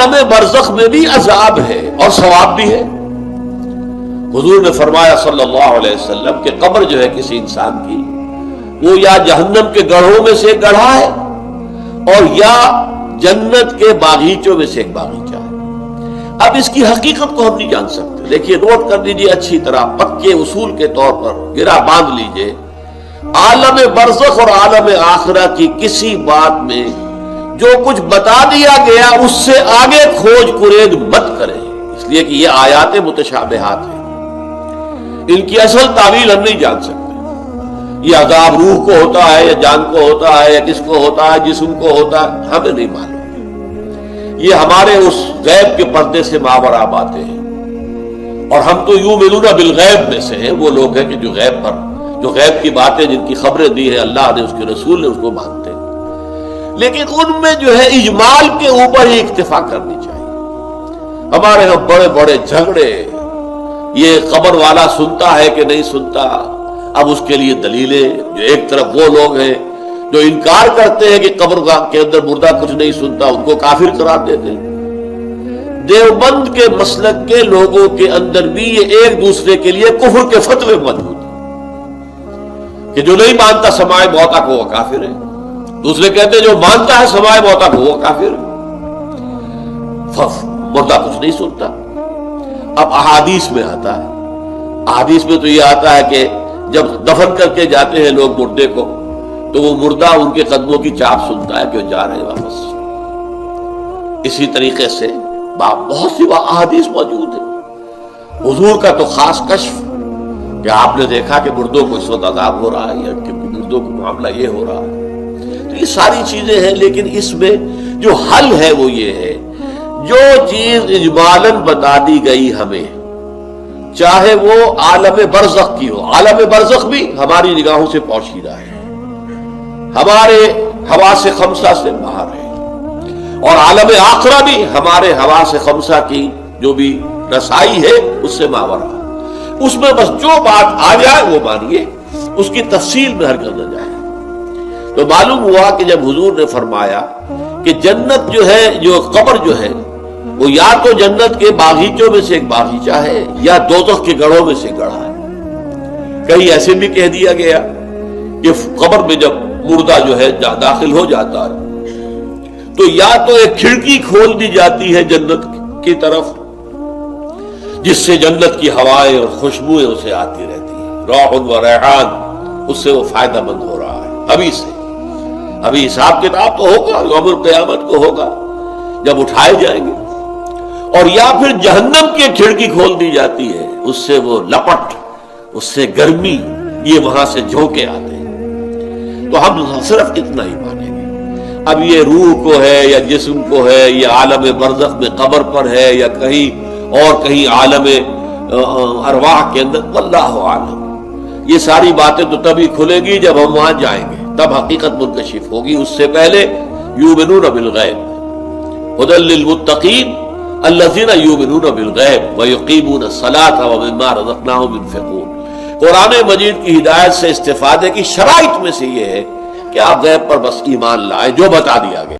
عالم برزخ میں بھی عذاب ہے اور ثواب بھی ہے۔ حضور نے فرمایا صلی اللہ علیہ وسلم کہ قبر جو ہے کسی انسان کی، وہ یا جہنم کے گڑھوں میں سے ایک گڑھا ہے اور یا جنت کے باغیچوں میں سے ایک باغیچہ ہے۔ اب اس کی حقیقت کو ہم نہیں جان سکتے، لیکن نوٹ کر لیجیے اچھی طرح، پکے اصول کے طور پر گرہ باندھ لیجیے، عالم برزخ اور عالم آخرہ کی کسی بات میں جو کچھ بتا دیا گیا اس سے آگے کھوج کرید مت کریں، اس لیے کہ یہ آیات متشابہات ہیں، ان کی اصل تعویل ہم نہیں جان سکتے۔ یہ عذاب روح کو ہوتا ہے یا جان کو ہوتا ہے یا کس کو ہوتا ہے، جسم کو ہوتا ہے، ہمیں نہیں معلوم۔ یہ ہمارے اس غیب کے پردے سے ماورا باتیں ہیں، اور ہم تو یؤمنون بالغیب میں سے ہیں، وہ لوگ ہیں کہ جو غیب کی باتیں جن کی خبریں دی ہے اللہ نے، اس کے رسول نے، اس کو مانتے ہیں، لیکن ان میں جو ہے اجمال کے اوپر ہی اکتفا کرنی چاہیے۔ ہمارے یہاں بڑے بڑے جھگڑے، یہ قبر والا سنتا ہے کہ نہیں سنتا، اب اس کے لیے دلیلیں، جو ایک طرف وہ لوگ ہیں جو انکار کرتے ہیں کہ قبر کے اندر مردہ کچھ نہیں سنتا، ان کو کافر قرار دیتے ہیں۔ دیوبند کے مسلک کے لوگوں کے اندر بھی یہ ایک دوسرے کے لیے کفر کے فتوے موجود ہیں کہ جو نہیں مانتا سماع موتا کو وہ کافر ہے، دوسرے کہتے ہیں جو مانتا ہے سماع موتا کو وہ کافر ہے، مردہ کچھ نہیں سنتا۔ اب احادیث میں آتا ہے، احادیث میں تو یہ آتا ہے کہ جب دفن کر کے جاتے ہیں لوگ مردے کو تو وہ مردہ ان کے قدموں کی چاپ سنتا ہے کہ وہ جا رہے ہیں واپس۔ اسی طریقے سے بہت سی احادیث موجود ہیں۔ حضور کا تو خاص کشف کہ آپ نے دیکھا کہ مردوں کو اس وقت عذاب ہو رہا ہے یا کہ مردوں کو معاملہ یہ ہو رہا ہے، تو یہ ساری چیزیں ہیں، لیکن اس میں جو حل ہے وہ یہ ہے، جو چیز اجمالاً بتا دی گئی ہمیں، چاہے وہ عالم برزخ کی ہو، عالم برزخ بھی ہماری نگاہوں سے پوشیدہ ہے، ہمارے حواس خمسہ سے باہر ہے، اور عالم آخرہ بھی ہمارے حواس خمسہ کی جو بھی رسائی ہے اس سے ماورا ہے۔ اس میں بس جو بات آ جائے وہ مانیے، اس کی تفصیل میں ہرگز نہ جائے۔ تو معلوم ہوا کہ جب حضور نے فرمایا کہ جنت جو ہے، جو قبر جو ہے، وہ یا تو جنت کے باغیچوں میں سے ایک باغیچہ ہے یا دوزخ کے گڑھوں میں سے گڑھا ہے۔ کہیں ایسے بھی کہہ دیا گیا کہ قبر میں جب مردہ جو ہے داخل ہو جاتا ہے تو یا تو ایک کھڑکی کھول دی جاتی ہے جنت کی طرف، جس سے جنت کی ہوائیں اور خوشبوئیں اسے آتی رہتی ہیں، روح و ریحان، اس سے وہ فائدہ مند ہو رہا ہے ابھی سے۔ ابھی حساب کتاب تو ہوگا، یوم القیامت کو ہوگا جب اٹھائے جائیں گے۔ اور یا پھر جہنم کی کھڑکی کھول دی جاتی ہے، اس سے وہ لپٹ، اس سے گرمی، یہ وہاں سے جھونکے آتے ہیں۔ تو ہم صرف اتنا ہی مانیں گے۔ اب یہ روح کو ہے یا جسم کو ہے، یہ عالم برزخ میں قبر پر ہے یا کہیں عالم ارواح کے اندر، واللہ عالم۔ یہ ساری باتیں تو تبھی کھلے گی جب ہم وہاں جائیں گے، تب حقیقت منکشف ہوگی۔ اس سے پہلے یؤمنون بالغیب ھدی للمتقین الذین یؤمنون بالغیب ویقیمون الصلاۃ ومما رزقناہم ينفقون۔ قرآن مجید کی ہدایت سے استفادے کی شرائط میں سے یہ ہے کہ آپ غیب پر بس ایمان لائیں جو بتا دیا گیا۔